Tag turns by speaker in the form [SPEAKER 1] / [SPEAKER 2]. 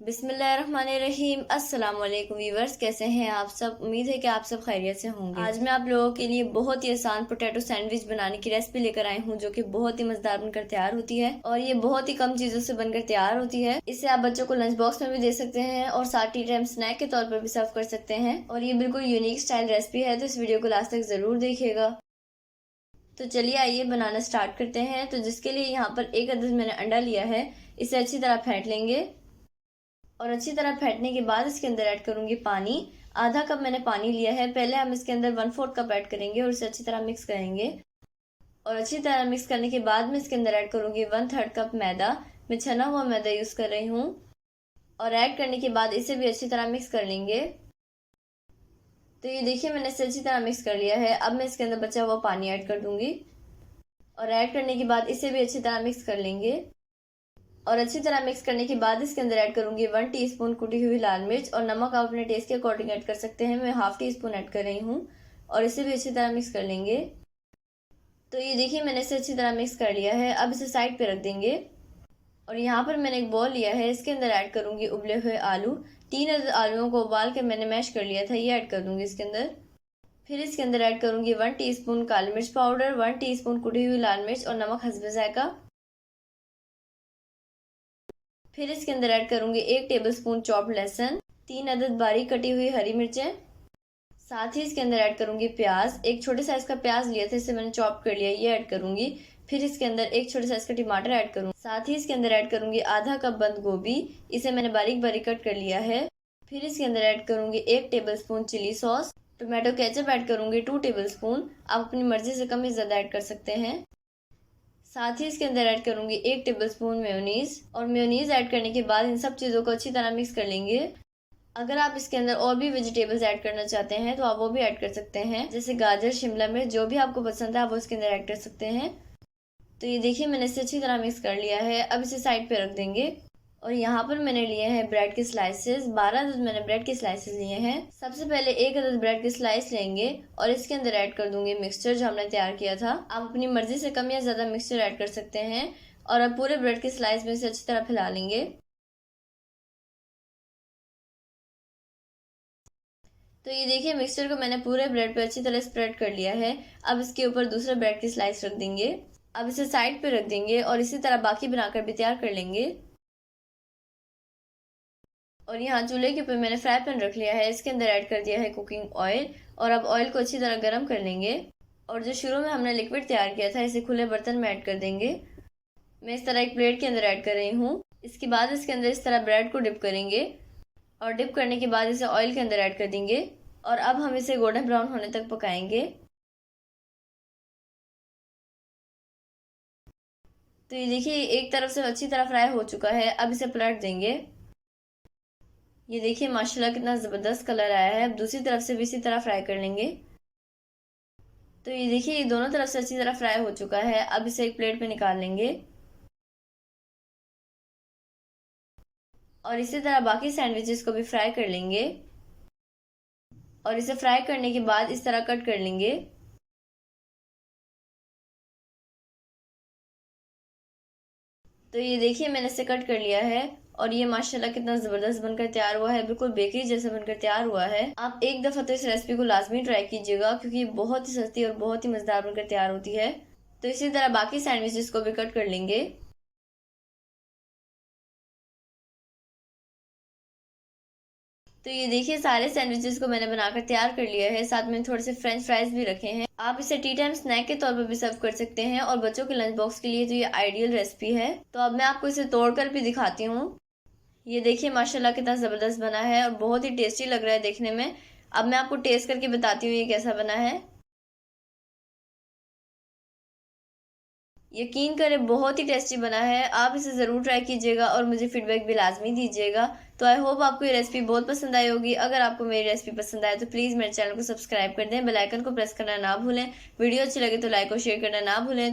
[SPEAKER 1] बिस्मिल्लाहिर्रहमानिर्रहीम। अस्सलाम वालेकुम व्यूवर्स, कैसे हैं आप सब। उम्मीद है कि आप सब खैरियत से होंगे। आज मैं आप लोगों के लिए बहुत ही आसान पोटैटो सैंडविच बनाने की रेसिपी लेकर आई हूँ, जो कि बहुत ही मजेदार बनकर तैयार होती है और ये बहुत ही कम चीजों से बनकर तैयार होती है। इसे आप बच्चों को लंच बॉक्स में भी दे सकते हैं और साथ ही टाइम स्नैक के तौर पर भी सर्व कर सकते हैं और ये बिल्कुल यूनिक स्टाइल रेसिपी है, तो इस वीडियो को लास्ट तक जरूर देखिएगा। तो चलिए आइए बनाना स्टार्ट करते हैं। तो जिसके लिए यहाँ पर एक अदद मैंने अंडा लिया है, इसे अच्छी तरह फेंट लेंगे और अच्छी तरह फेंटने के बाद इसके अंदर ऐड करूंगी पानी। आधा कप मैंने पानी लिया है। पहले हम इसके अंदर 1/4 कप ऐड करेंगे और इसे अच्छी तरह मिक्स करेंगे और अच्छी तरह मिक्स करने के बाद मैं इसके अंदर ऐड करूंगी 1/3 कप मैदा। मैं छना हुआ मैदा यूज कर रही हूँ और ऐड करने के बाद इसे भी अच्छी तरह मिक्स कर लेंगे। तो ये देखिए मैंने इसे अच्छी तरह मिक्स कर लिया है। अब मैं इसके अंदर बचा हुआ पानी ऐड कर दूंगी और ऐड करने के बाद इसे भी अच्छी तरह मिक्स कर लेंगे और अच्छी तरह मिक्स करने के बाद इसके अंदर ऐड करूंगी 1 टीस्पून कुटी हुई लाल मिर्च और नमक आप अपने टेस्ट के अकॉर्डिंग ऐड कर सकते हैं। मैं हाफ टी स्पून ऐड कर रही हूँ और इसे भी अच्छी तरह मिक्स कर लेंगे। तो ये देखिए मैंने इसे अच्छी तरह मिक्स कर लिया है। अब इसे साइड पे रख देंगे और यहाँ पर मैंने एक बॉल लिया है, इसके अंदर ऐड करूंगी उबले हुए आलू। 3 आलूओं को उबाल के मैंने मैश कर लिया था, ये ऐड कर दूंगी इसके अंदर। फिर इसके अंदर ऐड करूंगी 1 टीस्पून काली मिर्च पाउडर, 1 टीस्पून कुटी हुई लाल मिर्च और नमक हस्ब जायका। फिर इसके अंदर ऐड करूंगी 1 टेबलस्पून चॉप्ड लहसुन, 3 अदद बारीक कटी हुई हरी मिर्चें। साथ ही इसके अंदर ऐड करूंगी प्याज। एक छोटे साइज का प्याज लिया था, इसे मैंने चॉप कर लिया, ये ऐड करूंगी। फिर इसके अंदर एक छोटे साइज का टमाटर ऐड करूंगी। साथ ही इसके अंदर ऐड करूंगी आधा कप बंद गोभी, इसे मैंने बारीक बारीक कट कर लिया है। फिर इसके अंदर ऐड करूंगी 1 tablespoon chilli sauce. Tomato ketchup add करूंगी 2 टेबलस्पून, आप अपनी मर्जी से कम या ज्यादा ऐड कर सकते हैं। साथ ही इसके अंदर ऐड करूंगी 1 टेबलस्पून मेयोनीज और मेयोनीज ऐड करने के बाद इन सब चीज़ों को अच्छी तरह मिक्स कर लेंगे। अगर आप इसके अंदर और भी वेजिटेबल्स ऐड करना चाहते हैं तो आप वो भी ऐड कर सकते हैं, जैसे गाजर, शिमला मिर्च, जो भी आपको पसंद है आप वो इसके अंदर ऐड कर सकते हैं। तो ये देखिए मैंने इसे अच्छी तरह मिक्स कर लिया है। अब इसे साइड पे रख देंगे और यहाँ पर मैंने लिए हैं ब्रेड के स्लाइसेस। 12 अदद मैंने ब्रेड के स्लाइसेस लिए हैं। सबसे पहले 1 अदद ब्रेड के स्लाइस लेंगे और इसके अंदर ऐड कर दूंगी मिक्सचर जो हमने तैयार किया था। आप अपनी मर्जी से कम या ज्यादा मिक्सचर ऐड कर सकते हैं और अब पूरे ब्रेड के स्लाइस में इसे अच्छी तरह फैला लेंगे। तो ये देखिए मिक्सचर को मैंने पूरे ब्रेड पे अच्छी तरह स्प्रेड कर लिया है। अब इसके ऊपर दूसरे ब्रेड की स्लाइस रख देंगे। अब इसे साइड पे रख देंगे और इसी तरह बाकी बनाकर भी तैयार कर लेंगे। और यहाँ चूल्हे के ऊपर मैंने फ्राई पैन रख लिया है, इसके अंदर ऐड कर दिया है कुकिंग ऑयल और अब ऑयल को अच्छी तरह गर्म कर लेंगे और जो शुरू में हमने लिक्विड तैयार किया था इसे खुले बर्तन में ऐड कर देंगे। मैं इस तरह एक प्लेट के अंदर ऐड कर रही हूँ। इसके बाद इसके अंदर इस तरह ब्रेड को डिप करेंगे और डिप करने के बाद इसे ऑयल के अंदर ऐड कर देंगे और अब हम इसे गोल्डन ब्राउन होने तक पकाएंगे। तो ये देखिए एक तरफ से अच्छी तरह फ्राई हो चुका है। अब इसे पलट देंगे। ये देखिए माशाल्लाह कितना ज़बरदस्त कलर आया है। अब दूसरी तरफ से भी इसी तरह फ्राई कर लेंगे। तो ये देखिए ये दोनों तरफ से अच्छी तरह फ्राई हो चुका है। अब इसे एक प्लेट में निकाल लेंगे और इसी तरह बाकी सैंडविचेस को भी फ्राई कर लेंगे और इसे फ्राई करने के बाद इस तरह कट कर लेंगे। तो ये देखिए मैंने इसे कट कर लिया है और ये माशाल्लाह कितना ज़बरदस्त बनकर तैयार हुआ है, बिल्कुल बेकरी जैसा बनकर तैयार हुआ है। आप एक दफ़ा तो इस रेसिपी को लाजमी ट्राई कीजिएगा क्योंकि ये बहुत ही सस्ती और बहुत ही मज़ेदार बनकर तैयार होती है। तो इसी तरह बाकी सैंडविचेस को भी कट कर लेंगे। तो ये देखिए सारे सैंडविचेस को मैंने बनाकर तैयार कर लिया है। साथ में थोड़े से फ्रेंच फ्राइज भी रखे हैं। आप इसे टी टाइम स्नैक के तौर पर भी सर्व कर सकते हैं और बच्चों के लंच बॉक्स के लिए तो ये आइडियल रेसिपी है। तो अब मैं आपको इसे तोड़कर भी दिखाती हूँ। ये देखिए माशाल्लाह कितना ज़बरदस्त बना है और बहुत ही टेस्टी लग रहा है देखने में। अब मैं आपको टेस्ट करके बताती हूँ ये कैसा बना है। यकीन करें बहुत ही टेस्टी बना है। आप इसे ज़रूर ट्राई कीजिएगा और मुझे फीडबैक भी लाजमी दीजिएगा। तो आई होप आपको ये रेसिपी बहुत पसंद आई होगी। अगर आपको मेरी रेसिपी पसंद आए तो प्लीज़ मेरे चैनल को सब्सक्राइब कर दें, बेल आइकन को प्रेस करना ना भूलें। वीडियो अच्छी लगे तो लाइक और शेयर करना ना भूलें।